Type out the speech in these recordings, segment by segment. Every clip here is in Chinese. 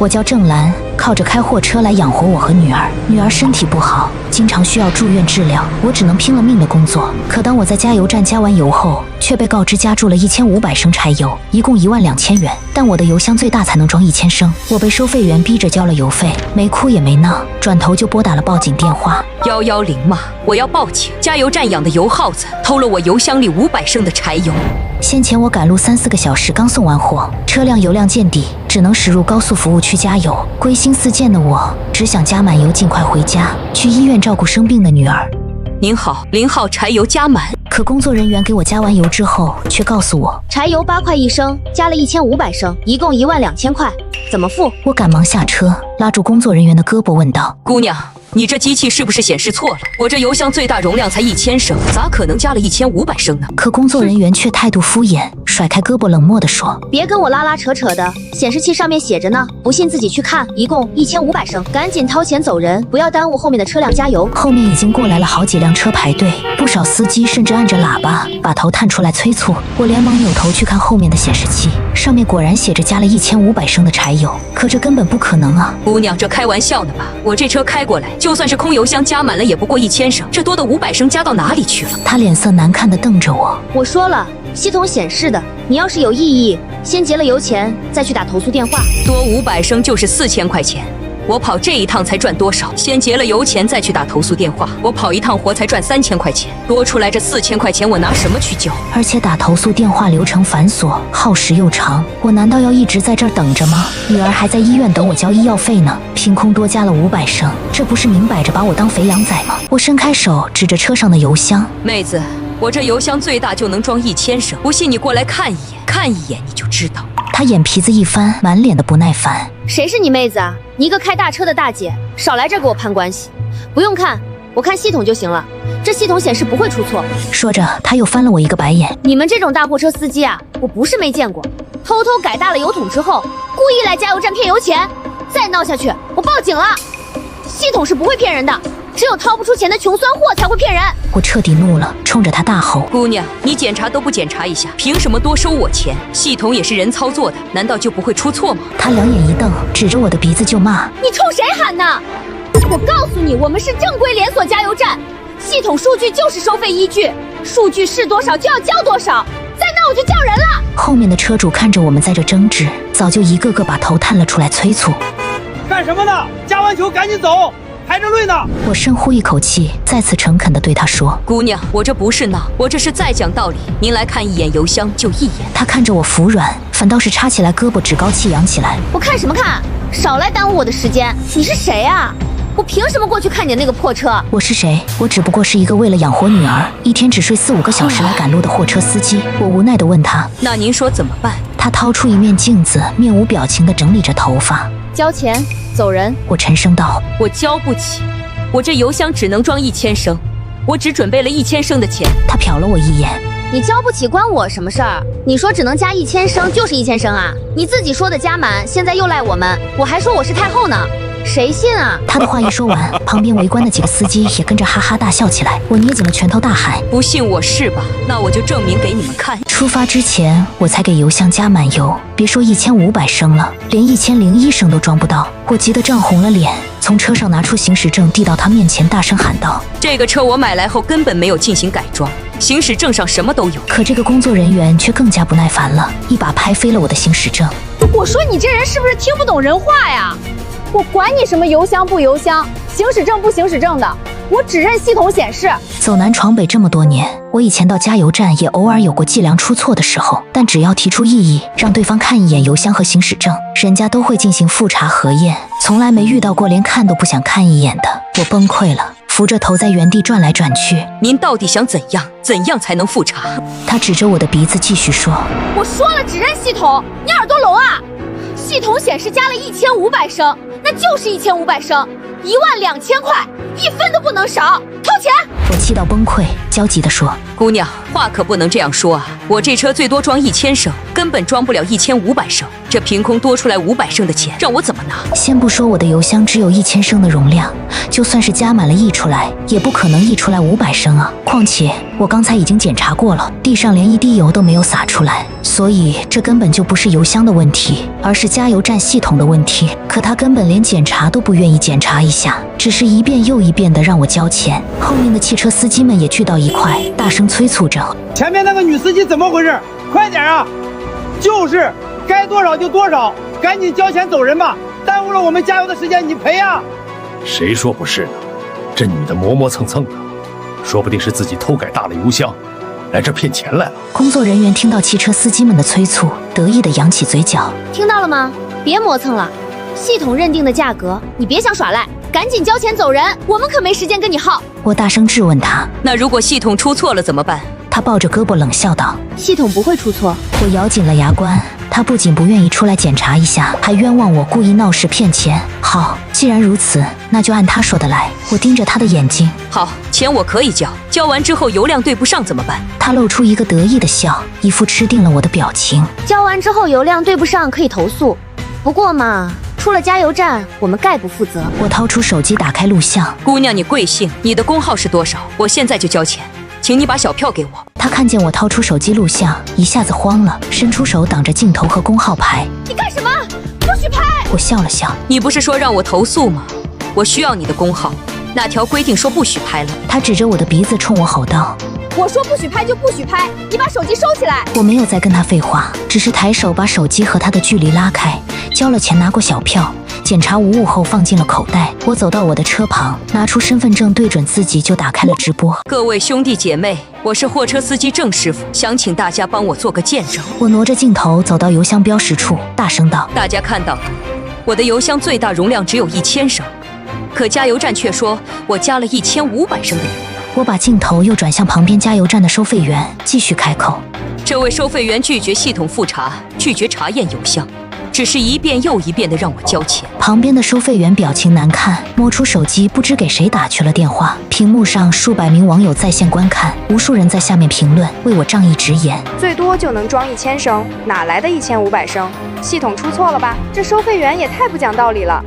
我叫郑兰，靠着开货车来养活我和女儿。女儿身体不好，经常需要住院治疗，我只能拼了命的工作。可当我在加油站加完油后，却被告知加注了1500升柴油，一共12000元。但我的油箱最大才能装1000升，我被收费员逼着交了油费，没哭也没闹，转头就拨打了报警电话。110嘛，我要报警！加油站养的油耗子偷了我油箱里500升的柴油。先前我赶路3-4个小时刚送完货，车辆油量见底，只能驶入高速服务区加油。归心似箭的我，只想加满油，尽快回家，去医院照顾生病的女儿。您好，0号柴油加满。可工作人员给我加完油之后，却告诉我柴油8块1升，加了1500升，一共12000块，怎么付？我赶忙下车，拉住工作人员的胳膊问道：“姑娘，你这机器是不是显示错了？我这油箱最大容量才1000升，咋可能加了1500升呢？”可工作人员却态度敷衍，甩开胳膊冷漠地说：“别跟我拉拉扯扯的，显示器上面写着呢，不信自己去看，一共1500升，赶紧掏钱走人，不要耽误后面的车辆加油。”后面已经过来了好几辆车排队，不少司机甚至按着喇叭把头探出来催促。我连忙扭头去看后面的显示器，上面果然写着加了1500升的柴油，可这根本不可能啊！姑娘，这开玩笑呢吧？我这车开过来，就算是空油箱加满了，也不过1000升，这多的500升加到哪里去了？他脸色难看地瞪着我。我说了，系统显示的，你要是有异议，先结了油钱，再去打投诉电话。多500升就是4000块钱。我跑这一趟才赚多少？先结了油钱再去打投诉电话，我跑一趟活才赚3000块钱，多出来这4000块钱我拿什么去交？而且打投诉电话流程繁琐，耗时又长，我难道要一直在这儿等着吗？女儿还在医院等我交医药费呢，凭空多加了500升，这不是明摆着把我当肥羊宰吗？我伸开手指着车上的油箱，妹子，我这油箱最大就能装1000升，不信你过来看一眼，看一眼你就知道。她眼皮子一翻，满脸的不耐烦。谁是你妹子啊？你一个开大车的大姐，少来这儿给我攀关系。不用看，我看系统就行了，这系统显示不会出错。说着，她又翻了我一个白眼。你们这种大货车司机啊，我不是没见过，偷偷改大了油桶之后，故意来加油站骗油钱，再闹下去，我报警了。系统是不会骗人的，只有掏不出钱的穷酸货才会骗人。我彻底怒了，冲着他大吼：“姑娘，你检查都不检查一下，凭什么多收我钱？系统也是人操作的，难道就不会出错吗？”他两眼一瞪，指着我的鼻子就骂：“你冲谁喊呢？我告诉你，我们是正规连锁加油站，系统数据就是收费依据，数据是多少就要交多少，再闹我就叫人了。”后面的车主看着我们在这争执，早就一个个把头探了出来催促：“干什么呢？加完球赶紧走！排着队呢！”我深呼一口气，再次诚恳地对他说：“姑娘，我这不是闹，我这是在讲道理。您来看一眼油箱就一眼。”他看着我服软，反倒是叉起来胳膊，趾高气扬起来：“我看什么看？少来耽误我的时间！你是谁啊？我凭什么过去看你那个破车？”我是谁？我只不过是一个为了养活女儿，一天只睡4-5个小时来赶路的货车司机。我无奈地问他：“那您说怎么办？”他掏出一面镜子，面无表情地整理着头发。交钱，走人。我沉声道：“我交不起。我这油箱只能装1000升，我只准备了1000升的钱。”他瞟了我一眼：“你交不起关我什么事儿？你说只能加1000升就是1000升啊？你自己说的加满，现在又赖我们，我还说我是太后呢，谁信啊？”他的话一说完，旁边围观的几个司机也跟着哈哈大笑起来。我捏紧了拳头大喊：“不信我是吧？那我就证明给你们看。”出发之前，我才给油箱加满油，别说1500升了，连1001升都装不到。我急得涨红了脸，从车上拿出行驶证递到他面前，大声喊道：“这个车我买来后根本没有进行改装，行驶证上什么都有。”可这个工作人员却更加不耐烦了，一把拍飞了我的行驶证。我说你这人是不是听不懂人话呀？我管你什么油箱不油箱，行驶证不行驶证的，我只认系统显示。走南闯北这么多年，我以前到加油站也偶尔有过计量出错的时候，但只要提出异议，让对方看一眼油箱和行驶证，人家都会进行复查核验，从来没遇到过连看都不想看一眼的。我崩溃了，扶着头在原地转来转去。您到底想怎样？怎样才能复查？他指着我的鼻子继续说：“我说了只认系统，你耳朵聋啊？系统显示加了1500升，那就是1500升，12000块，1分都不能少，掏钱！”我气到崩溃，焦急地说：“姑娘，话可不能这样说啊！我这车最多装1000升，根本装不了1500升。这凭空多出来500升的钱，让我怎么拿？先不说我的邮箱只有1000升的容量，就算是加满了溢出来，也不可能溢出来500升啊！况且我刚才已经检查过了，地上连一滴油都没有洒出来，所以这根本就不是邮箱的问题，而是加油站系统的问题。可他根本连检查都不愿意检查一下，只是一遍又一遍的让我交钱。后面的汽车司机们也聚到一块，大声催促着：“前面那个女司机怎么回事？快点啊！就是该多少就多少，赶紧交钱走人吧，耽误了我们加油的时间，你赔啊！”谁说不是呢？这女的磨磨蹭蹭的，说不定是自己偷改大了邮箱，来这骗钱来了。工作人员听到汽车司机们的催促，得意地扬起嘴角。听到了吗？别磨蹭了，系统认定的价格，你别想耍赖，赶紧交钱走人，我们可没时间跟你耗。我大声质问他。那如果系统出错了怎么办？他抱着胳膊冷笑道：“系统不会出错。”我咬紧了牙关。他不仅不愿意出来检查一下，还冤枉我故意闹事骗钱。好，既然如此，那就按他说的来。我盯着他的眼睛。好，钱我可以交，交完之后油量对不上怎么办？他露出一个得意的笑，一副吃定了我的表情。交完之后油量对不上可以投诉，不过嘛，出了加油站我们概不负责。我掏出手机打开录像。姑娘，你贵姓？你的工号是多少？我现在就交钱，请你把小票给我。他看见我掏出手机录像，一下子慌了，伸出手挡着镜头和工号牌。你干什么？不许拍！我笑了笑。你不是说让我投诉吗？我需要你的工号，哪条规定说不许拍了？他指着我的鼻子冲我吼道：“我说不许拍就不许拍，你把手机收起来！”我没有再跟他废话，只是抬手把手机和他的距离拉开，交了钱，拿过小票，检查无误后放进了口袋。我走到我的车旁，拿出身份证对准自己就打开了直播。各位兄弟姐妹，我是货车司机郑师傅，想请大家帮我做个见证。我挪着镜头走到油箱标识处，大声道：“大家看到了，我的油箱最大容量只有1000升，可加油站却说我加了1500升的油。”我把镜头又转向旁边加油站的收费员，继续开口：“这位收费员拒绝系统复查，拒绝查验油箱，只是一遍又一遍的让我交钱。”旁边的收费员表情难看，摸出手机不知给谁打去了电话。屏幕上数百名网友在线观看，无数人在下面评论，为我仗义直言：“最多就能装1000升，哪来的1500升？系统出错了吧？这收费员也太不讲道理了。”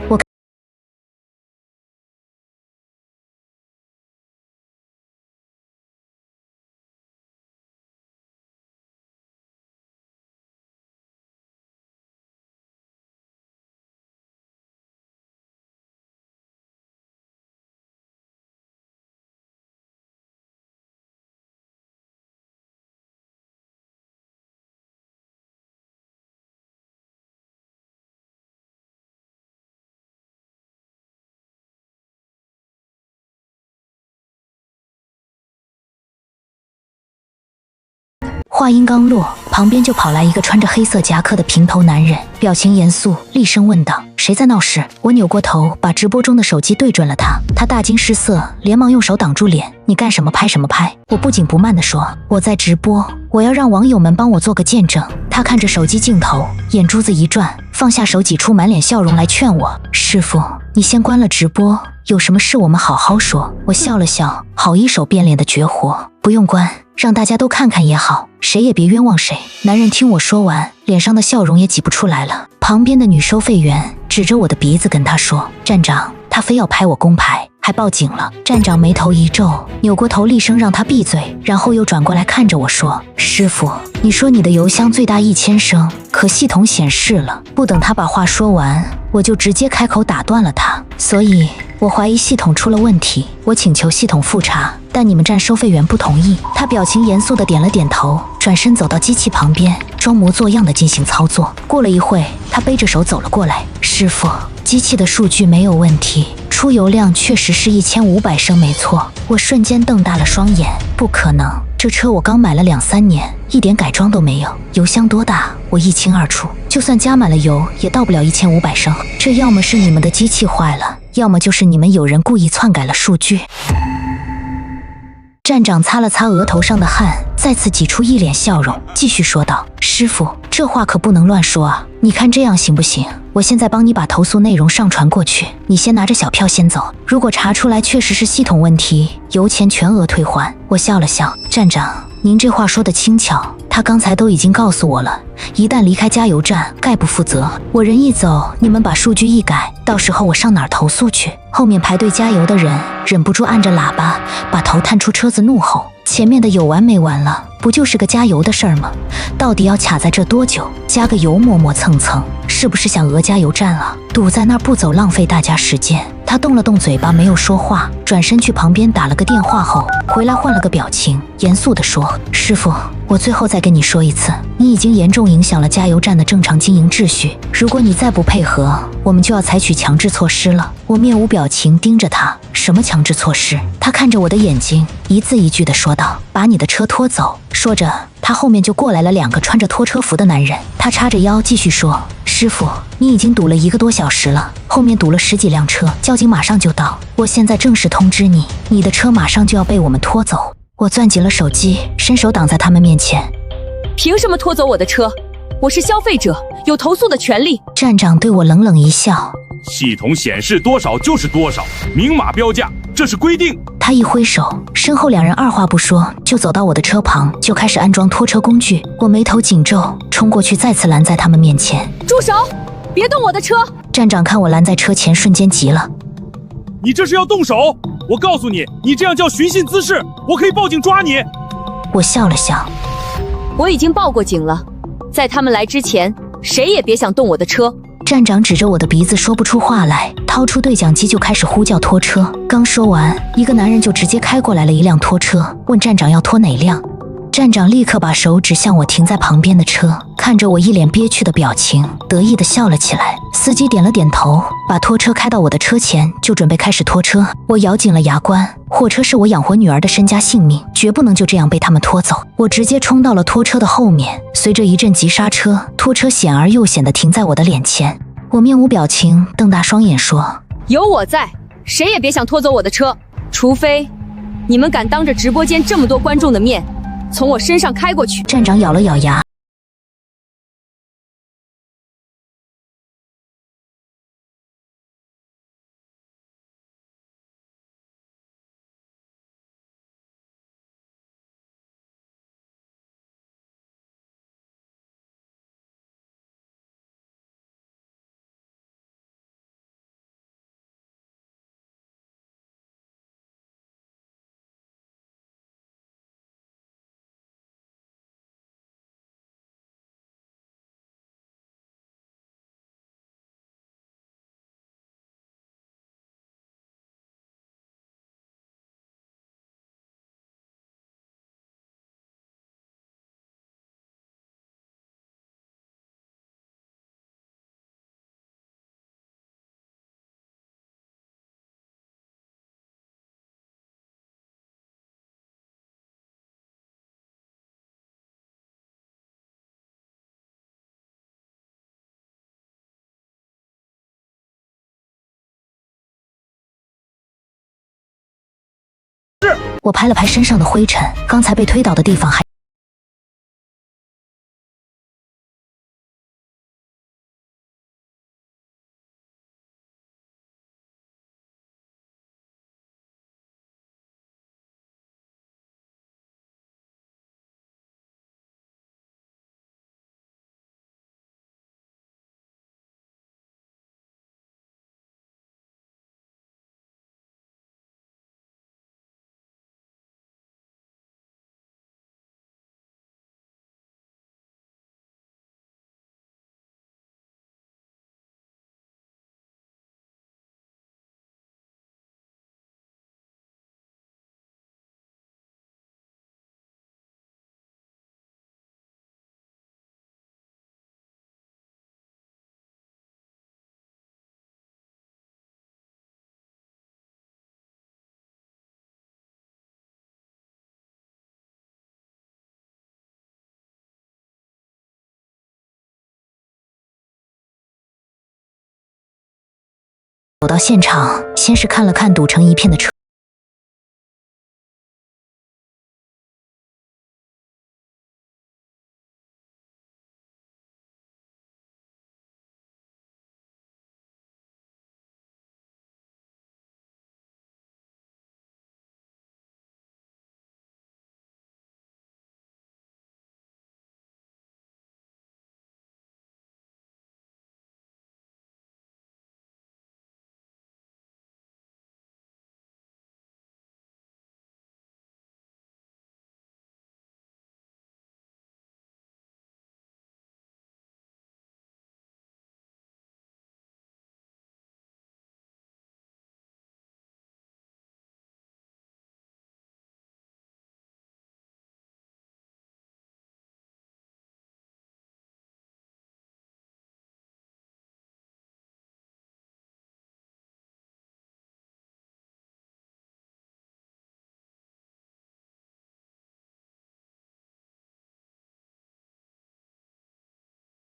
话音刚落，旁边就跑来一个穿着黑色夹克的平头男人，表情严肃，厉声问道：“谁在闹事？”我扭过头，把直播中的手机对准了他。他大惊失色，连忙用手挡住脸：“你干什么？拍什么拍？”我不紧不慢地说：“我在直播，我要让网友们帮我做个见证。”他看着手机镜头，眼珠子一转，放下手，挤出满脸笑容来劝我：“师傅，你先关了直播，有什么事我们好好说。”我笑了笑，好一手变脸的绝活，不用关，让大家都看看也好，谁也别冤枉谁。男人听我说完，脸上的笑容也挤不出来了。旁边的女收费员指着我的鼻子跟他说：“站长，他非要拍我工牌，还报警了。”站长眉头一皱，扭过头厉声让他闭嘴，然后又转过来看着我说：“师傅，你说你的油箱最大1000升，可系统显示了。”不等他把话说完，我就直接开口打断了他。所以我怀疑系统出了问题，我请求系统复查，但你们站收费员不同意。他表情严肃地点了点头，转身走到机器旁边，装模作样地进行操作。过了一会，他背着手走了过来：“师傅，机器的数据没有问题，出油量确实是1500升，没错。”我瞬间瞪大了双眼，不可能，这车我刚买了2-3年，一点改装都没有，油箱多大我一清二楚，就算加满了油也到不了1500升。这要么是你们的机器坏了，要么就是你们有人故意篡改了数据。站长擦了擦额头上的汗，再次挤出一脸笑容，继续说道：“师傅，这话可不能乱说啊！你看这样行不行？我现在帮你把投诉内容上传过去，你先拿着小票先走。如果查出来确实是系统问题，油钱全额退还。”我笑了笑：“站长，您这话说的轻巧，他刚才都已经告诉我了，一旦离开加油站，概不负责。我人一走，你们把数据一改，到时候我上哪儿投诉去？后面排队加油的人忍不住按着喇叭，把头探出车子怒吼：前面的有完没完了？不就是个加油的事儿吗？到底要卡在这多久？加个油磨磨蹭蹭，是不是想讹加油站了？堵在那儿不走，浪费大家时间。他动了动嘴巴，没有说话，转身去旁边打了个电话后，回来换了个表情，严肃地说：师傅，我最后再跟你说一次，你已经严重影响了加油站的正常经营秩序，如果你再不配合，我们就要采取强制措施了。我面无表情盯着他，什么强制措施？他看着我的眼睛，一字一句地说道：把你的车拖走。说着，他后面就过来了2个穿着拖车服的男人。他叉着腰继续说：师傅，你已经堵了1个多小时了，后面堵了10几辆车，交警马上就到。我现在正式通知你，你的车马上就要被我们拖走。我攥紧了手机，伸手挡在他们面前。凭什么拖走我的车？我是消费者，有投诉的权利。站长对我冷冷一笑：系统显示多少就是多少，明码标价，这是规定。他一挥手，身后2人二话不说就走到我的车旁，就开始安装拖车工具。我眉头紧皱，冲过去再次拦在他们面前。住手！别动我的车！站长看我拦在车前，瞬间急了：你这是要动手？我告诉你，你这样叫寻衅滋事，我可以报警抓你。我笑了笑：我已经报过警了，在他们来之前，谁也别想动我的车。站长指着我的鼻子说不出话来，掏出对讲机就开始呼叫拖车。刚说完，一个男人就直接开过来了一辆拖车，问站长要拖哪辆。站长立刻把手指向我停在旁边的车，看着我一脸憋屈的表情，得意地笑了起来。司机点了点头，把拖车开到我的车前，就准备开始拖车。我咬紧了牙关，货车是我养活女儿的身家性命，绝不能就这样被他们拖走。我直接冲到了拖车的后面，随着一阵急刹车，拖车险而又险地停在我的脸前。我面无表情，瞪大双眼说：有我在，谁也别想拖走我的车，除非你们敢当着直播间这么多观众的面从我身上开过去。站长咬了咬牙，我拍了拍身上的灰尘，刚才被推倒的地方还走到现场，先是看了看堵成一片的车。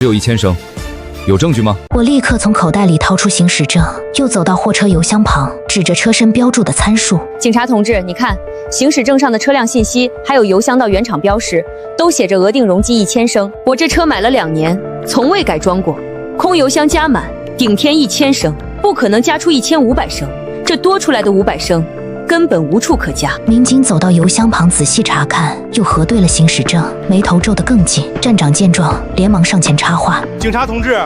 只有1000升，有证据吗？我立刻从口袋里掏出行驶证，又走到货车油箱旁，指着车身标注的参数。警察同志，你看，行驶证上的车辆信息，还有油箱到原厂标识，都写着额定容积1000升。我这车买了2年，从未改装过，空油箱加满，顶天1000升，不可能加出1500升，这多出来的500升。根本无处可加。民警走到油箱旁仔细查看，又核对了行驶证，眉头皱得更紧。站长见状，连忙上前插话：“警察同志，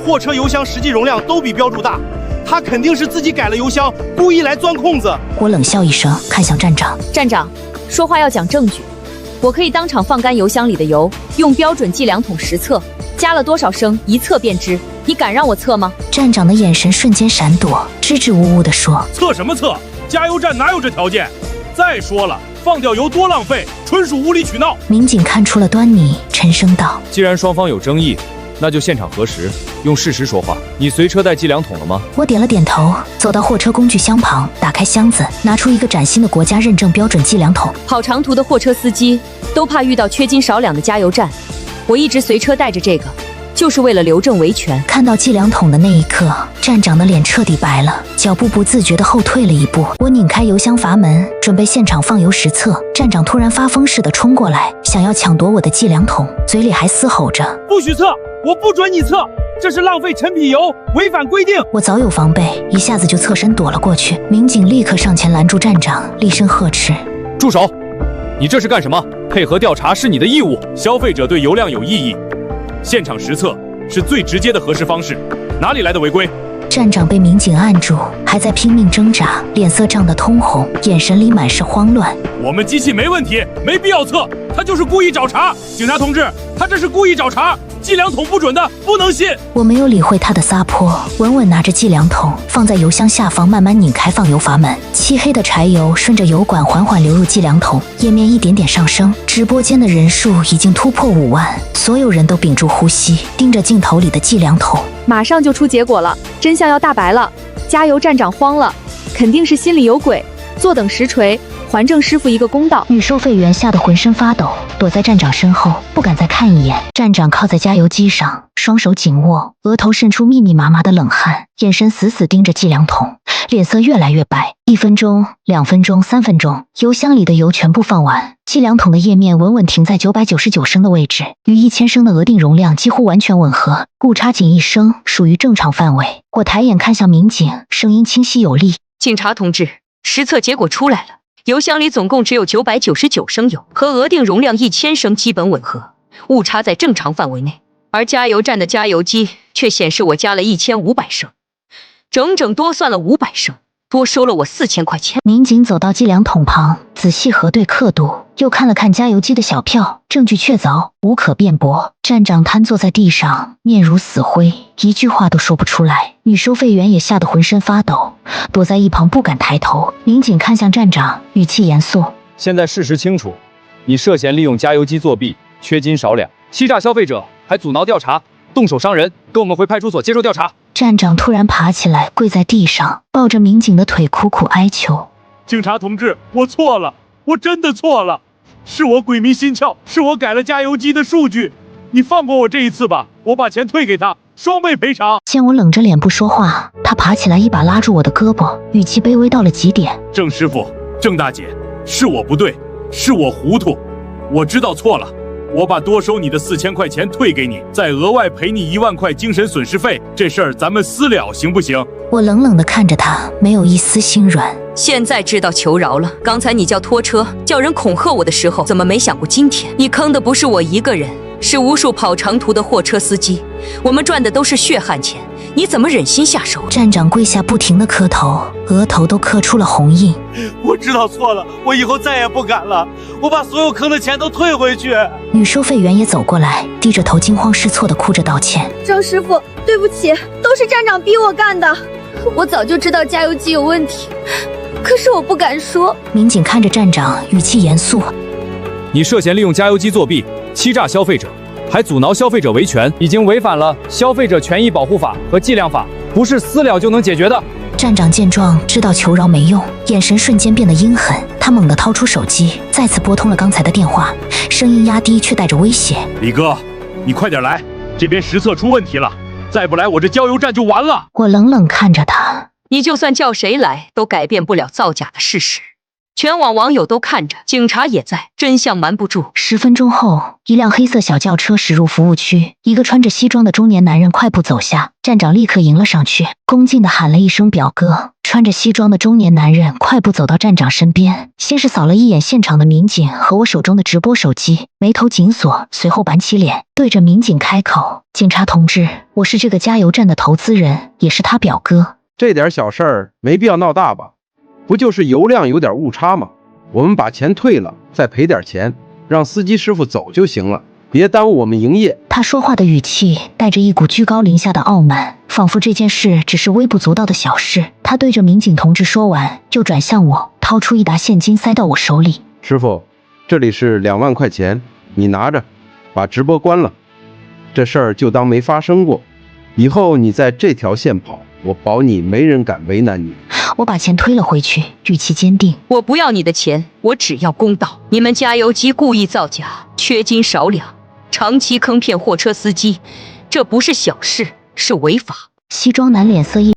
货车油箱实际容量都比标注大，他肯定是自己改了油箱，故意来钻空子。”我冷笑一声，看向站长：“站长，说话要讲证据。我可以当场放干油箱里的油，用标准计量桶实测，加了多少升一测便知。你敢让我测吗？”站长的眼神瞬间闪躲，支支吾吾地说：“测什么测？加油站哪有这条件？再说了，放掉油多浪费，纯属无理取闹。”民警看出了端倪，沉声道：“既然双方有争议，那就现场核实，用事实说话。你随车带计量桶了吗？”我点了点头，走到货车工具箱旁，打开箱子，拿出一个崭新的国家认证标准计量桶。跑长途的货车司机都怕遇到缺斤少两的加油站，我一直随车带着这个，就是为了留证维权。看到计量桶的那一刻，站长的脸彻底白了，脚步不自觉地后退了一步。我拧开油箱阀门，准备现场放油实测，站长突然发疯似的冲过来，想要抢夺我的计量桶，嘴里还嘶吼着：“不许测！我不准你测！这是浪费陈皮油，违反规定！”我早有防备，一下子就侧身躲了过去。民警立刻上前拦住站长，厉声呵斥：“住手！你这是干什么？配合调查是你的义务。消费者对油量有异议，现场实测是最直接的核实方式，哪里来的违规？”站长被民警按住，还在拼命挣扎，脸色涨得通红，眼神里满是慌乱。“我们机器没问题，没必要测，他就是故意找茬。警察同志，他这是故意找茬，计量桶不准的，不能信。”我没有理会他的撒泼，稳稳拿着计量桶放在油箱下方，慢慢拧开放油阀门。漆黑的柴油顺着油管缓缓流入计量桶，页面一点点上升。直播间的人数已经突破5万，所有人都屏住呼吸，盯着镜头里的计量桶。马上就出结果了，真相要大白了。加油站长慌了，肯定是心里有鬼，坐等实锤，还郑师傅一个公道。女收费员吓得浑身发抖，躲在站长身后，不敢再看一眼。站长靠在加油机上，双手紧握，额头渗出密密麻麻的冷汗，眼神死死盯着计量桶，脸色越来越白。1分钟、2分钟、3分钟，油箱里的油全部放完，计量桶的页面稳稳停在999升的位置，与1000升的额定容量几乎完全吻合，误差仅1升，属于正常范围。我抬眼看向民警，声音清晰有力：“警察同志，实测结果出来了，油箱里总共只有999升油，和额定容量1000升基本吻合，误差在正常范围内。而加油站的加油机却显示我加了1500升，整整多算了500升。”多收了我4000块钱。民警走到计量桶旁，仔细核对刻度，又看了看加油机的小票，证据确凿，无可辩驳。站长瘫坐在地上，面如死灰，一句话都说不出来。女收费员也吓得浑身发抖，躲在一旁不敢抬头。民警看向站长，语气严肃：“现在事实清楚，你涉嫌利用加油机作弊、缺斤少两、欺诈消费者，还阻挠调查，动手伤人，跟我们回派出所接受调查。”站长突然爬起来，跪在地上，抱着民警的腿苦苦哀求：“警察同志，我错了，我真的错了，是我鬼迷心窍，是我改了加油机的数据，你放过我这一次吧，我把钱退给他，双倍赔偿。”见我冷着脸不说话，他爬起来一把拉住我的胳膊，语气卑微到了极点：“郑师傅，郑大姐，是我不对，是我糊涂，我知道错了。我把多收你的4000块钱退给你，再额外赔你1万块精神损失费，这事儿咱们私了，行不行？”我冷冷地看着他，没有一丝心软。现在知道求饶了。刚才你叫拖车，叫人恐吓我的时候，怎么没想过今天？你坑的不是我一个人，是无数跑长途的货车司机，我们赚的都是血汗钱，你怎么忍心下手？站长跪下不停地磕头，额头都磕出了红印。我知道错了，我以后再也不敢了，我把所有坑的钱都退回去。女收费员也走过来，低着头惊慌失措地哭着道歉：“郑师傅，对不起，都是站长逼我干的，我早就知道加油机有问题，可是我不敢说。”民警看着站长，语气严肃：“你涉嫌利用加油机作弊、欺诈消费者，还阻挠消费者维权，已经违反了《消费者权益保护法》和《计量法》，不是私了就能解决的。”站长见状，知道求饶没用，眼神瞬间变得阴狠。他猛地掏出手机，再次拨通了刚才的电话，声音压低却带着威胁：“李哥，你快点来，这边实测出问题了，再不来我这加油站就完了。我冷冷看着他，你就算叫谁来，都改变不了造假的事实。全网网友都看着，警察也在，真相瞒不住。10分钟后，一辆黑色小轿车驶入服务区，一个穿着西装的中年男人快步走下，站长立刻迎了上去，恭敬地喊了一声表哥。穿着西装的中年男人快步走到站长身边，先是扫了一眼现场的民警和我手中的直播手机，眉头紧锁，随后板起脸，对着民警开口：“警察同志，我是这个加油站的投资人，也是他表哥。这点小事儿没必要闹大吧？不就是油量有点误差吗？我们把钱退了，再赔点钱，让司机师傅走就行了，别耽误我们营业。”他说话的语气带着一股居高临下的傲慢，仿佛这件事只是微不足道的小事。他对着民警同志说完，就转向我，掏出一沓现金塞到我手里。师傅，这里是2万块钱，你拿着，把直播关了，这事儿就当没发生过。以后你在这条线跑，我保你没人敢为难你。我把钱推了回去，语气坚定：“我不要你的钱，我只要公道。你们加油机故意造假，缺斤少两，长期坑骗货车司机，这不是小事，是违法。”西装男脸色一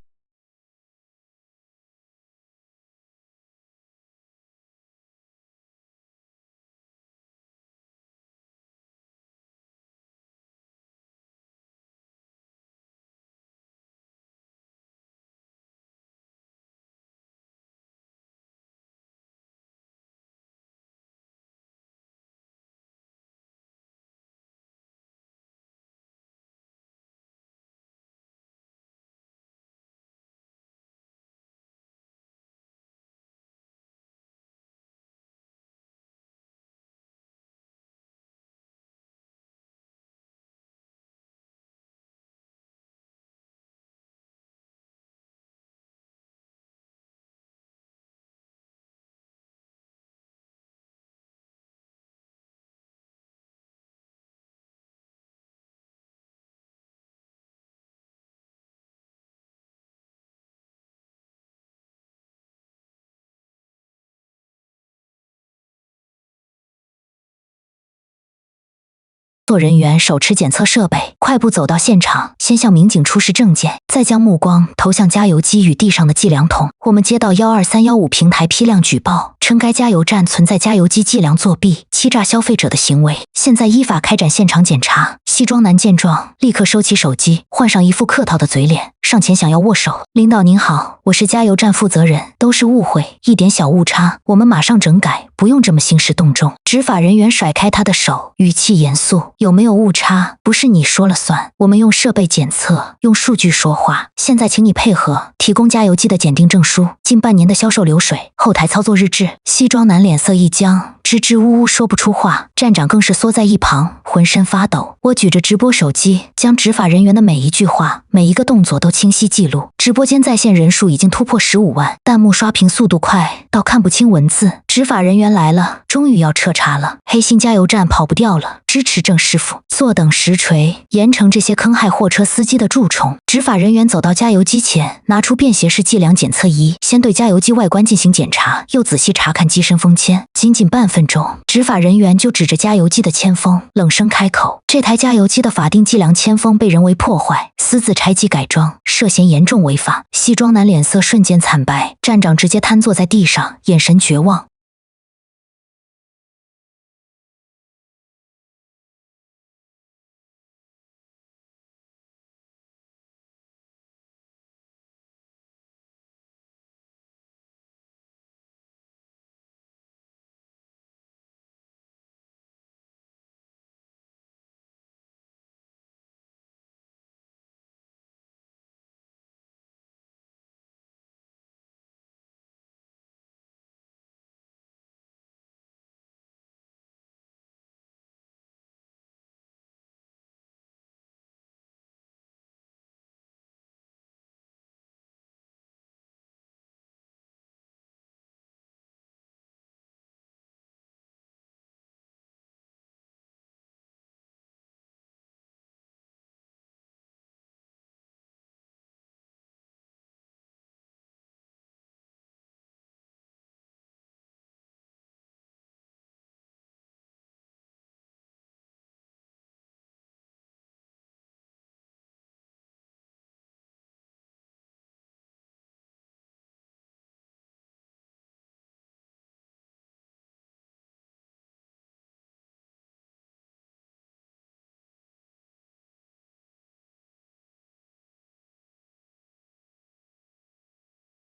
作人员手持检测设备，快步走到现场，先向民警出示证件，再将目光投向加油机与地上的计量筒。我们接到12315平台批量举报，称该加油站存在加油机计量作弊、欺诈消费者的行为，现在依法开展现场检查。西装男见状，立刻收起手机，换上一副客套的嘴脸，上前想要握手。领导您好，我是加油站负责人，都是误会，一点小误差，我们马上整改，不用这么兴师动众。执法人员甩开他的手，语气严肃：有没有误差，不是你说了算，我们用设备检测，用数据说话。现在请你配合，提供加油机的检定证书、近半年的销售流水、后台操作日志。西装男脸色一僵，支支吾吾说不出话，站长更是缩在一旁，浑身发抖。我举着直播手机，将执法人员的每一句话、每一个动作都清晰记录。直播间在线人数已经突破15万，弹幕刷屏速度快到看不清文字。执法人员来了，终于要彻查了，黑心加油站跑不掉了，支持郑师傅，坐等实锤，严惩这些坑害货车司机的蛀虫。执法人员走到加油机前，拿出便携式计量检测仪，先对加油机外观进行检查，又仔细查看机身封签。仅仅半分钟，执法人员就指着加油机的铅封，冷声开口：这台加油机的法定计量铅封被人为破坏，私自拆机改装，涉嫌严重违法。西装男脸色瞬间惨白，站长直接瘫坐在地上，眼神绝望。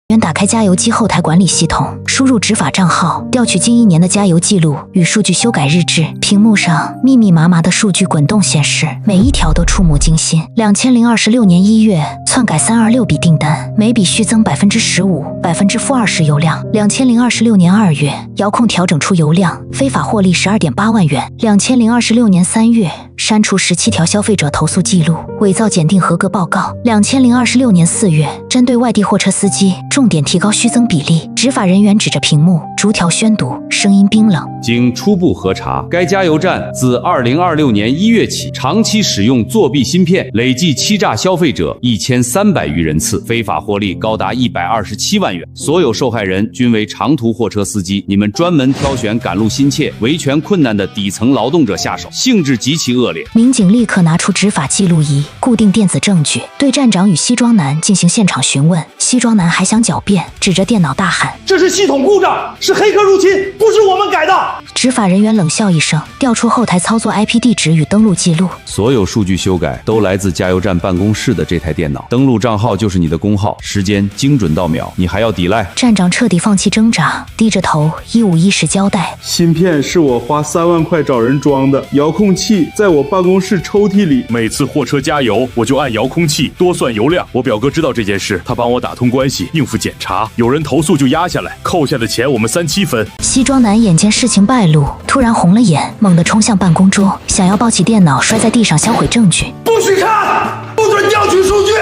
员打开加油机后台管理系统，输入执法账号，调取近1年的加油记录与数据修改日志。屏幕上密密麻麻的数据滚动显示，每一条都触目惊心。2026年1月，篡改326笔订单，每笔续增15%、-20%油量。2026年2月，遥控调整出油量，非法获利12.8万元。2026年3月，删除17条消费者投诉记录，伪造检定合格报告。2026年4月，针对外地货车司机，重点提高续增比例。执法人员指着屏幕，逐条宣读，声音冰冷。经初步核查，该加油站自2026年1月起，长期使用作弊芯片，累计欺诈消费者1300余人次，非法获利高达127万元。所有受害人均为长途货车司机，你们专门挑选赶路心切、维权困难的底层劳动者下手，性质极其恶劣。民警立刻拿出执法记录仪，固定电子证据，对站长与西装男进行现场询问。西装男还想狡辩，指着电脑大喊：“这是系统故障，是黑客入侵，不是我们改的。”执法人员冷笑一声，调出后台操作 IP 地址与登录记录。所有数据修改都来自加油站办公室的这台电脑，登录账号就是你的工号，时间精准到秒，你还要抵赖？站长彻底放弃挣扎，低着头一五一十交代：芯片是我花3万块找人装的，遥控器在我办公室抽屉里。每次货车加油，我就按遥控器多算油量。我表哥知道这件事，他帮我打通关系，应付检查。有人投诉就压下来，扣下的钱我们3-7分。西装男眼见事情败露，突然红了眼，猛地冲向办公桌，想要抱起电脑摔在地上销毁证据。不许看，不准调取数据。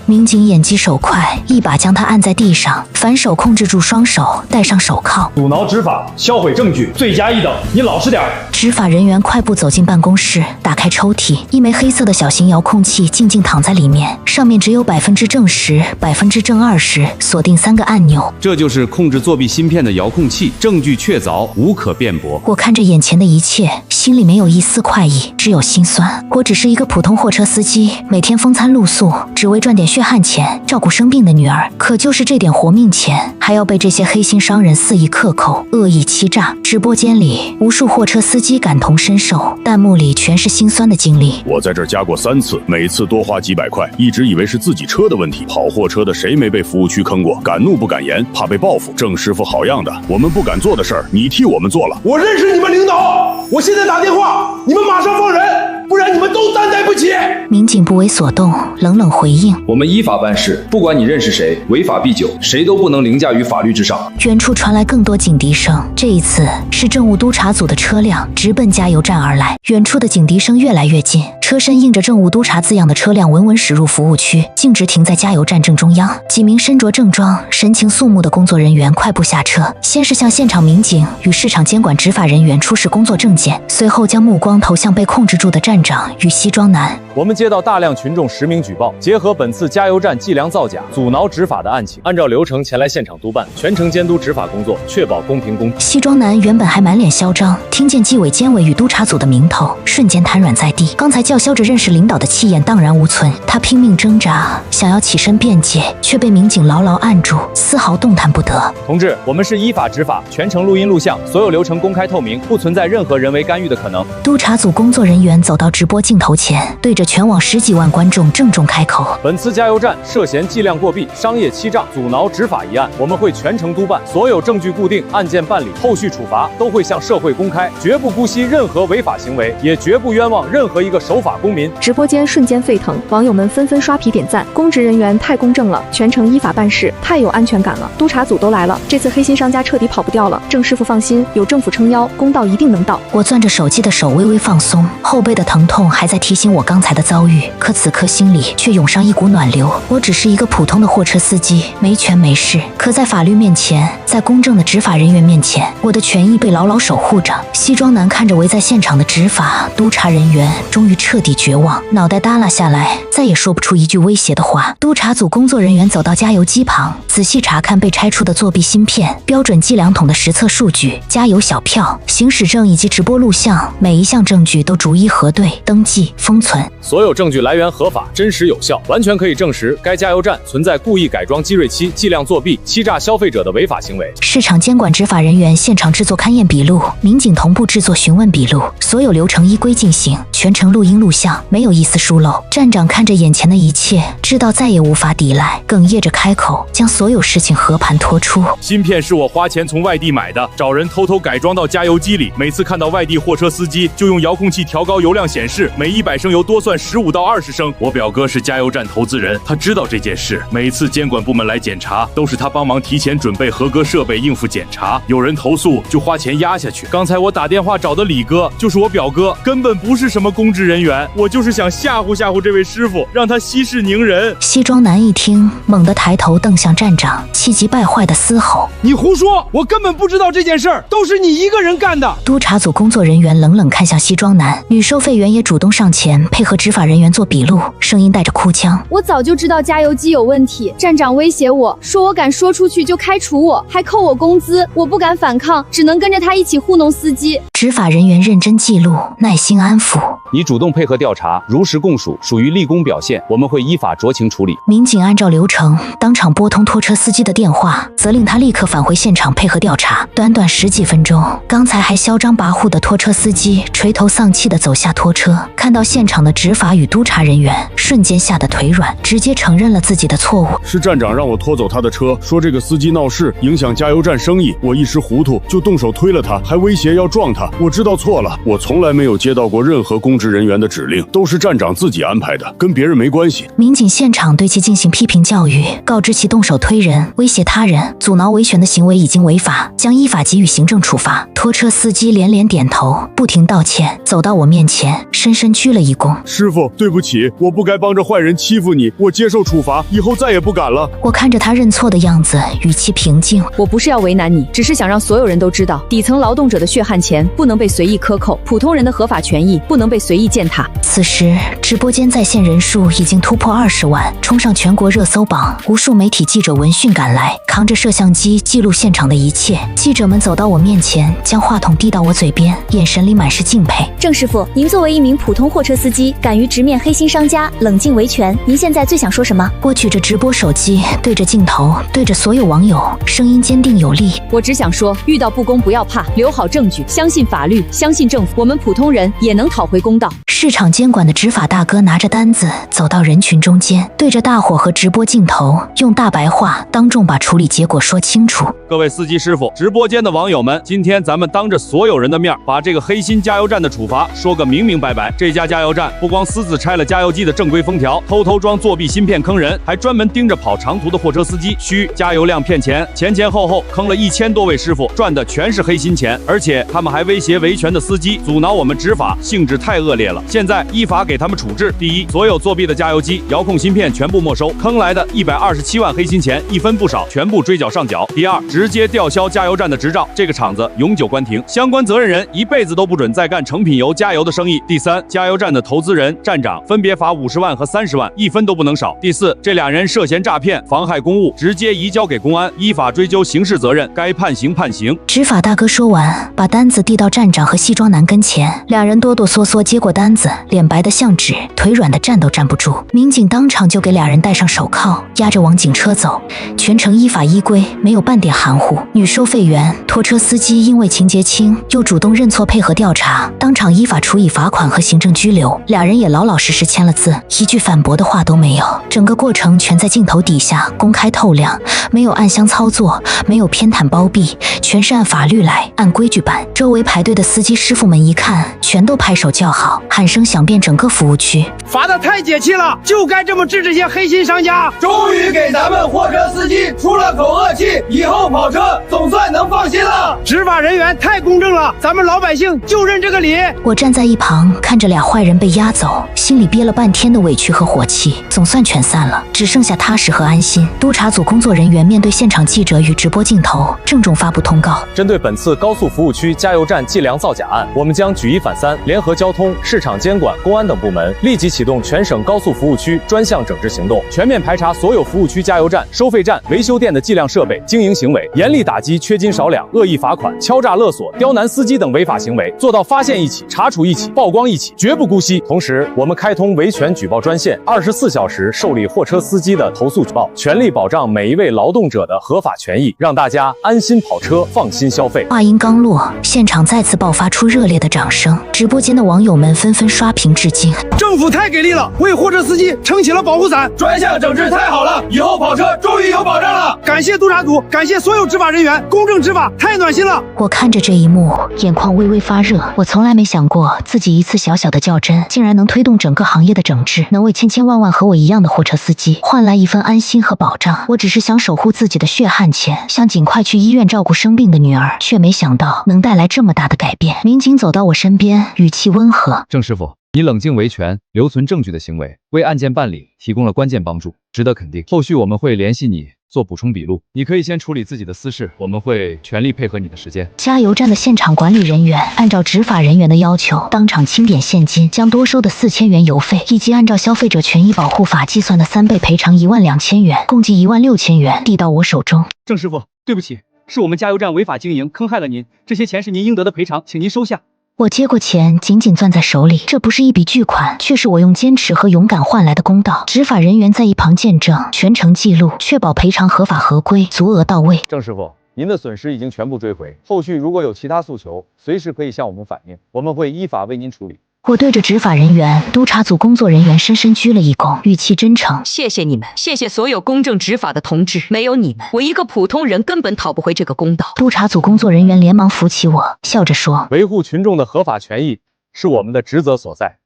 民警眼疾手快，一把将他按在地上，反手控制住双手，戴上手铐。阻挠执法，销毁证据，罪加1等，你老实点。执法人员快步走进办公室，打开抽屉，一枚黑色的小型遥控器静静躺在里面，上面只有正10%、正20%，锁定3个按钮。这就是控制作弊芯片的遥控器，证据确凿，无可辩驳。我看着眼前的一切，心里没有一丝快意，只有心酸。我只是一个普通货车司机，每天风餐露宿，只为赚点血汗钱，照顾生病的女儿。可就是这点活命钱，还要被这些黑心商人肆意克扣、恶意欺诈。直播间里，无数货车司机感同身受，弹幕里全是心酸的经历。我在这儿加过3次，每次多花几百块，一直以为是自己车的问题。跑货车的谁没被服务区坑过？敢怒不敢言，怕被报复。郑师傅好样的，我们不敢做的事儿，你替我们做了。我认识你们领导，我现在打电话，你们马上放人，不然你们都担待不起。民警不为所动，冷冷回应：我们依法办事，不管你认识谁，违法必究，谁都不能凌驾于法律之上。远处传来更多警笛声，这一次是政务督察组的车辆直奔加油站而来。远处的警笛声越来越近，车身印着政务督察字样的车辆稳稳驶入服务区，径直停在加油站正中央。几名身着正装、神情肃穆的工作人员快步下车，先是向现场民警与市场监管执法人员出示工作证件，随后将目光投向被控制住的站长与西装男。我们接到大量群众实名举报，结合本次加油站计量造假、阻挠执法的案情，按照流程前来现场督办，全程监督执法工作，确保公平公正。西装男原本还满脸嚣张，听见纪委监委与督察组的名头，瞬间瘫软在地。刚才叫嚣着认识领导的气焰荡然无存，他拼命挣扎，想要起身辩解，却被民警牢牢按住，丝毫动弹不得。同志，我们是依法执法，全程录音录像，所有流程公开透明，不存在任何人为干预的可能。督察组工作人员走到直播镜头前，对着全网10几万观众郑重开口：本次加油站涉嫌计量作弊、商业欺诈、阻挠执法一案，我们会全程督办，所有证据固定，案件办理，后续处罚都会向社会公开，绝不姑息任何违法行为，也绝不冤枉任何一个守法公民。直播间瞬间沸腾，网友们纷纷刷屏点赞，公职人员太公正了，全程依法办事，太有安全感了。督察组都来了，这次黑心商家彻底跑不掉了。郑师傅放心，有政府撑腰，公道一定能到。我攥着手机的手微微放松，后背的疼痛还在提醒我刚才的遭遇，可此刻心里却涌上一股暖流。我只是一个普通的货车司机，没权没势，可在法律面前，在公正的执法人员面前，我的权益被牢牢守护着。西装男看着围在现场的执法督察人员，终于彻底绝望，脑袋耷拉下来，再也说不出一句威胁的话。督察组工作人员走到加油机旁，仔细查看被拆出的作弊芯片、标准计量筒的实测数据、加油小票、行驶证以及直播录像，每一项证据都逐一核对、登记、封存。所有证据来源合法、真实有效，完全可以证实该加油站存在故意改装基锐漆、计量作弊、欺诈消费者的违法行为。市场监管执法人员现场制作勘验笔录，民警同步制作询问笔录，所有流程依规进行，全程录音录像，没有一丝疏漏。站长看着眼前的一切，知道再也无法抵赖，哽咽着开口，将所有所有事情和盘托出。芯片是我花钱从外地买的，找人偷偷改装到加油机里。每次看到外地货车司机，就用遥控器调高油量显示，每100升油多算15到20升。我表哥是加油站投资人，他知道这件事。每次监管部门来检查，都是他帮忙提前准备合格设备应付检查。有人投诉就花钱压下去。刚才我打电话找的李哥，就是我表哥，根本不是什么公职人员，我就是想吓唬吓唬这位师傅，让他息事宁人。西装男一听，猛地抬头瞪向站长，气急败坏的嘶吼：“你胡说！我根本不知道这件事儿，都是你一个人干的！”督察组工作人员冷冷看向西装男，女收费员也主动上前配合执法人员做笔录，声音带着哭腔：“我早就知道加油机有问题，站长威胁我说我敢说出去就开除我，还扣我工资，我不敢反抗，只能跟着他一起糊弄司机。”执法人员认真记录，耐心安抚：“你主动配合调查，如实供述，属于立功表现，我们会依法酌情处理。”民警按照流程当场拨通拖车司机的电话，责令他立刻返回现场配合调查。短短10几分钟，刚才还嚣张跋扈的拖车司机垂头丧气地走下拖车，看到现场的执法与督察人员，瞬间吓得腿软，直接承认了自己的错误。是站长让我拖走他的车，说这个司机闹事，影响加油站生意，我一时糊涂就动手推了他，还威胁要撞他。我知道错了，我从来没有接到过任何公职人员的指令，都是站长自己安排的，跟别人没关系。民警现场对其进行批评教育，告知其动手推人、威胁他人、阻挠维权的行为已经违法，将依法给予行政处罚。拖车司机连连点头，不停道歉，走到我面前，深深鞠了一躬：“师傅，对不起，我不该帮着坏人欺负你，我接受处罚，以后再也不敢了。”我看着他认错的样子，语气平静：“我不是要为难你，只是想让所有人都知道，底层劳动者的血汗钱不能被随意克扣，普通人的合法权益不能被随意践踏。”此时，直播间在线人数已经突破20万，冲上全国热搜榜。无数媒体记者闻讯赶来，扛着摄像机记录现场的一切。记者们走到我面前，将话筒递到我嘴边，眼神里满是敬佩：“郑师傅，您作为一名普通货车司机，敢于直面黑心商家，冷静维权，您现在最想说什么？”我举着直播手机，对着镜头，对着所有网友，声音坚定有力：“我只想说，遇到不公不要怕，留好证据，相信法律，相信政府，我们普通人也能讨回公道。”市场监管的执法大哥拿着单子走到人群中间，对着大伙和直播镜头，用大白话当众把处理结果说清楚。各位司机师傅，直播间的网友们，今天咱们当着所有人的面，把这个黑心加油站的处罚说个明明白白。这家加油站不光私自拆了加油机的正规封条，偷偷装作弊芯片坑人，还专门盯着跑长途的货车司机虚加油量骗钱，前后坑了1000多位师傅，赚的全是黑心钱。而且他们还威胁维权的司机，阻挠我们执法，性质太恶劣了。现在依法给他们处置：第一，所有作弊的加油机、遥控芯片全部没收，坑来的127万黑心钱1分不少，全部追缴上缴。第二，直接吊销加油站的执照，这个厂子永久关停，相关责任人一辈子都不准再干成品油加油的生意。第三，加油站的投资人、站长分别罚50万和30万，1分都不能少。第四，这俩人涉嫌诈骗、妨害公务，直接移交给公安，依法追究刑事责任，该判刑判刑。执法大哥说完，把单子递到站长和西装男跟前，两人哆哆嗦嗦接过单子，脸白的像纸，腿软的站都站不住。民警当场就给俩人戴上手铐，押着往警车走，全程依法依规，没有半点含糊。女收费员、拖车司机因为情节轻，又主动认错配合调查，当场依法处以罚款和行政拘留，俩人也老老实实签了字，一句反驳的话都没有。整个过程全在镜头底下公开透亮，没有暗箱操作，没有偏袒包庇，全是按法律来，按规矩办。周围排队的司机师傅们一看，全都拍手叫好，喊声响遍整个服务区。罚得太解气了，就该这么治这些黑心商家。终于给咱们货车司机出了口恶气，以后跑车总算能放心了。执法人员太公正了，咱们老百姓就认这个理。我站在一旁看着俩坏人被押走，心里憋了半天的委屈和火气总算全散了，只剩下踏实和安心。督察组工作人员面对现场记者与直播镜头，郑重发布通告：针对本次高速服务区加油站计量造假案，我们将举一反三，联合交通、市场监管、公安等部门，立即启动全省高速服务区专项整治行动，全面排查所有服务区加油站、收费站、维修店的计量设备、经营行为，严厉打击缺斤少两、恶意罚罚款、敲诈勒索、刁难司机等违法行为，做到发现一起、查处一起、曝光一起，绝不姑息。同时，我们开通维权举报专线，24小时受理货车司机的投诉举报，全力保障每一位劳动者的合法权益，让大家安心跑车，放心消费。话音刚落，现场再次爆发出热烈的掌声，直播间的网友们纷纷刷屏致敬。政府太给力了，为货车司机撑起了保护伞。专项整治太好了，以后跑车终于有保障了。感谢督察组，感谢所有执法人员，公正执法太暖心了。我看着这一幕，眼眶微微发热。我从来没想过自己一次小小的较真，竟然能推动整个行业的整治，能为千千万万和我一样的货车司机换来一份安心和保障。我只是想守护自己的血汗钱，想尽快去医院照顾生病的女儿，却没想到能带来这么大的改变。民警走到我身边，语气温和：郑师傅，你冷静维权、留存证据的行为，为案件办理提供了关键帮助，值得肯定。后续我们会联系你做补充笔录，你可以先处理自己的私事，我们会全力配合你的时间。加油站的现场管理人员按照执法人员的要求，当场清点现金，将多收的4000元油费，以及按照消费者权益保护法计算的3倍赔偿12000元，共计16000元，递到我手中。郑师傅，对不起，是我们加油站违法经营，坑害了您，这些钱是您应得的赔偿，请您收下。我接过钱，紧紧攥在手里。这不是一笔巨款，却是我用坚持和勇敢换来的公道。执法人员在一旁见证，全程记录，确保赔偿合法合规，足额到位。郑师傅，您的损失已经全部追回，后续如果有其他诉求，随时可以向我们反映，我们会依法为您处理。我对着执法人员、督察组工作人员深深鞠了一躬，语气真诚：谢谢你们，谢谢所有公正执法的同志，没有你们，我一个普通人根本讨不回这个公道。督察组工作人员连忙扶起我，笑着说：维护群众的合法权益是我们的职责所在，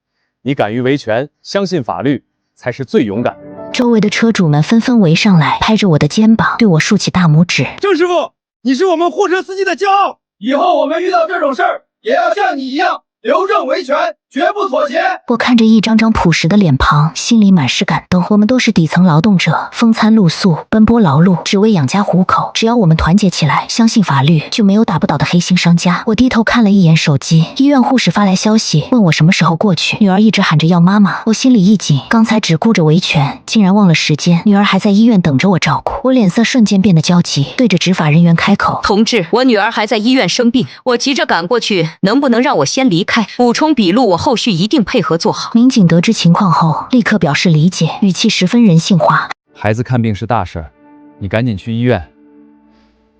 你敢于维权，相信法律，才是最勇敢的。周围的车主们纷纷围上来，拍着我的肩膀，对我竖起大拇指：郑师傅，你是我们货车司机的骄傲，以后我们遇到这种事儿，也要像你一样留证维权，绝不妥协。我看着一张张朴实的脸庞，心里满是感动。我们都是底层劳动者，风餐露宿，奔波劳碌，只为养家糊口。只要我们团结起来，相信法律，就没有打不倒的黑心商家。我低头看了一眼手机，医院护士发来消息，问我什么时候过去。女儿一直喊着要妈妈，我心里一紧，刚才只顾着维权，竟然忘了时间。女儿还在医院等着我照顾，我脸色瞬间变得焦急，对着执法人员开口：同志，我女儿还在医院生病，我急着赶过去，能不能让我先离开？补充笔录我后续一定配合做好。民警得知情况后，立刻表示理解，语气十分人性化：孩子看病是大事儿，你赶紧去医院。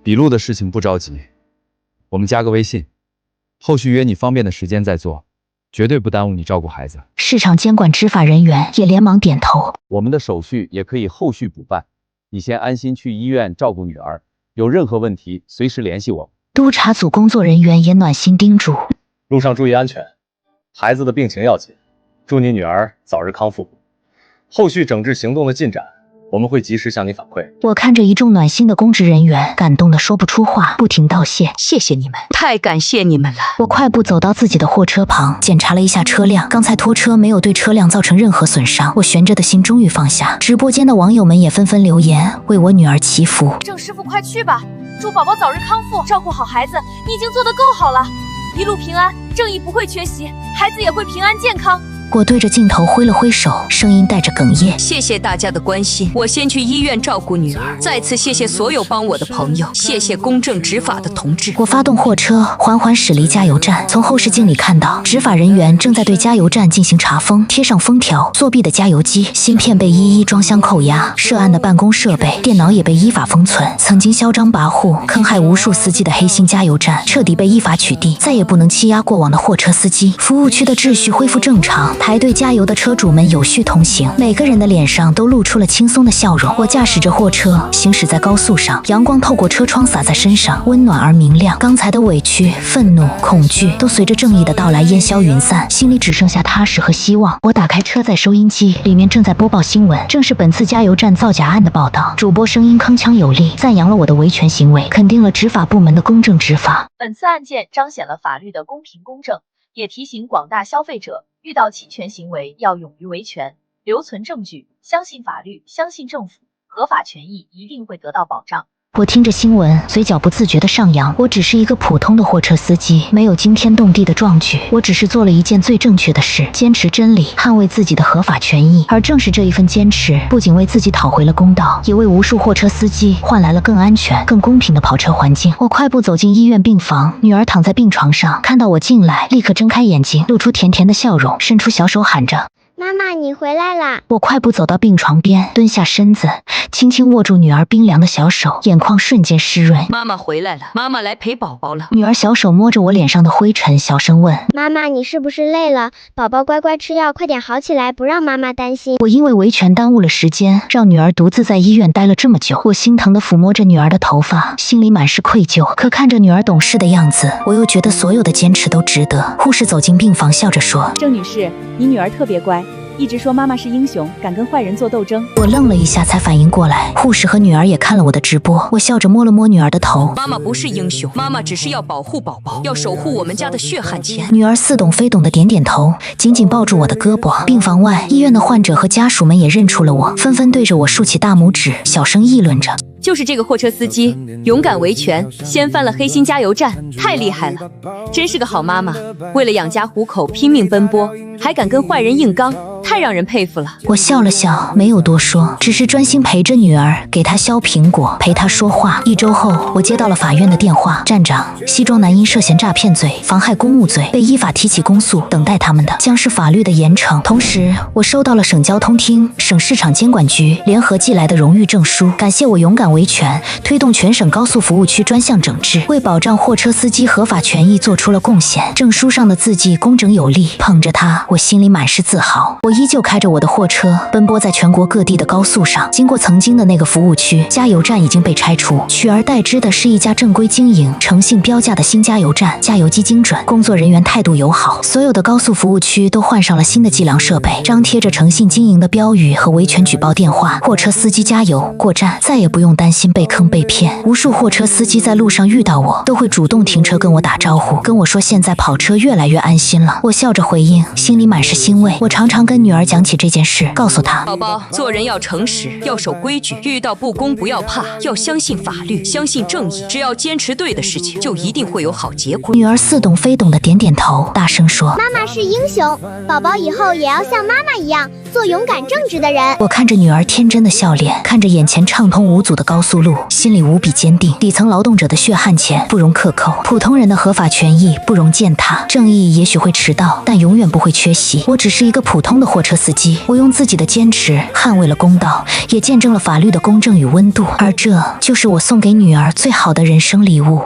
笔录的事情不着急，我们加个微信，后续约你方便的时间再做，绝对不耽误你照顾孩子。市场监管执法人员也连忙点头：我们的手续也可以后续补办，你先安心去医院照顾女儿，有任何问题随时联系我。督察组工作人员也暖心叮嘱：路上注意安全，孩子的病情要紧，祝你女儿早日康复。后续整治行动的进展，我们会及时向你反馈。我看着一众暖心的公职人员，感动得说不出话，不停道谢：谢谢你们，太感谢你们了。我快步走到自己的货车旁，检查了一下车辆，刚才拖车没有对车辆造成任何损伤，我悬着的心终于放下。直播间的网友们也纷纷留言，为我女儿祈福：郑师傅快去吧，祝宝宝早日康复，照顾好孩子，你已经做得够好了，一路平安，正义不会缺席，孩子也会平安健康。我对着镜头挥了挥手，声音带着哽咽：谢谢大家的关心，我先去医院照顾女儿。再次谢谢所有帮我的朋友，谢谢公正执法的同志。我发动货车，缓缓驶离加油站。从后视镜里看到，执法人员正在对加油站进行查封，贴上封条。作弊的加油机、芯片被一一装箱扣押，涉案的办公设备、电脑也被依法封存。曾经嚣张跋扈、坑害无数司机的黑心加油站，彻底被依法取缔，再也不能欺压过往的货车司机。服务区的秩序恢复正常。排队加油的车主们有序同行，每个人的脸上都露出了轻松的笑容。我驾驶着货车行驶在高速上，阳光透过车窗洒在身上，温暖而明亮。刚才的委屈、愤怒、恐惧都随着正义的到来烟消云散，心里只剩下踏实和希望。我打开车载收音机，里面正在播报新闻，正是本次加油站造假案的报道。主播声音铿锵有力，赞扬了我的维权行为，肯定了执法部门的公正执法。本次案件彰显了法律的公平公正，也提醒广大消费者，遇到侵权行为要勇于维权，留存证据，相信法律，相信政府，合法权益一定会得到保障。我听着新闻，嘴角不自觉地上扬。我只是一个普通的货车司机，没有惊天动地的壮举。我只是做了一件最正确的事，坚持真理，捍卫自己的合法权益。而正是这一份坚持，不仅为自己讨回了公道，也为无数货车司机换来了更安全、更公平的跑车环境。我快步走进医院病房，女儿躺在病床上，看到我进来，立刻睁开眼睛，露出甜甜的笑容，伸出小手喊着：“妈妈，你回来啦！”我快步走到病床边，蹲下身子，轻轻握住女儿冰凉的小手，眼眶瞬间湿润。妈妈回来了，妈妈来陪宝宝了。女儿小手摸着我脸上的灰尘，小声问：“妈妈，你是不是累了？宝宝乖乖吃药，快点好起来，不让妈妈担心。”我因为维权耽误了时间，让女儿独自在医院待了这么久。我心疼地抚摸着女儿的头发，心里满是愧疚。可看着女儿懂事的样子，我又觉得所有的坚持都值得。护士走进病房，笑着说：“郑女士，你女儿特别乖。”一直说妈妈是英雄，敢跟坏人做斗争。我愣了一下，才反应过来，护士和女儿也看了我的直播。我笑着摸了摸女儿的头，妈妈不是英雄，妈妈只是要保护宝宝，要守护我们家的血汗钱。女儿似懂非懂的点点头，紧紧抱住我的胳膊。病房外，医院的患者和家属们也认出了我，纷纷对着我竖起大拇指，小声议论着。就是这个货车司机，勇敢维权，掀翻了黑心加油站，太厉害了，真是个好妈妈，为了养家糊口拼命奔波，还敢跟坏人硬刚，太让人佩服了。我笑了笑，没有多说，只是专心陪着女儿，给她削苹果，陪她说话。1周后，我接到了法院的电话，站长，西装男因涉嫌诈骗罪、妨害公务罪被依法提起公诉，等待他们的将是法律的严惩。同时，我收到了省交通厅、省市场监管局联合寄来的荣誉证书，感谢我勇敢维权，推动全省高速服务区专项整治，为保障货车司机合法权益做出了贡献。证书上的字迹工整有力，捧着它，我心里满是自豪。我依旧开着我的货车，奔波在全国各地的高速上。经过曾经的那个服务区，加油站已经被拆除，取而代之的是一家正规经营、诚信标价的新加油站，加油机精准，工作人员态度友好。所有的高速服务区都换上了新的计量设备，张贴着诚信经营的标语和维权举报电话。货车司机加油过站，再也不用担心被坑被骗。无数货车司机在路上遇到我，都会主动停车跟我打招呼，跟我说现在跑车越来越安心了。我笑着回应，心里满是欣慰。我常常跟女儿讲起这件事，告诉她，宝宝，做人要诚实，要守规矩，遇到不公不要怕，要相信法律，相信正义，只要坚持对的事情，就一定会有好结果。女儿似懂非懂的点点头，大声说，妈妈是英雄，宝宝以后也要像妈妈一样做勇敢正直的人。我看着女儿天真的笑脸，看着眼前畅通无阻的高速路，心里无比坚定。底层劳动者的血汗钱不容克扣，普通人的合法权益不容践踏。正义也许会迟到，但永远不会缺席。我只是一个普通的货车司机，我用自己的坚持捍卫了公道，也见证了法律的公正与温度，而这就是我送给女儿最好的人生礼物。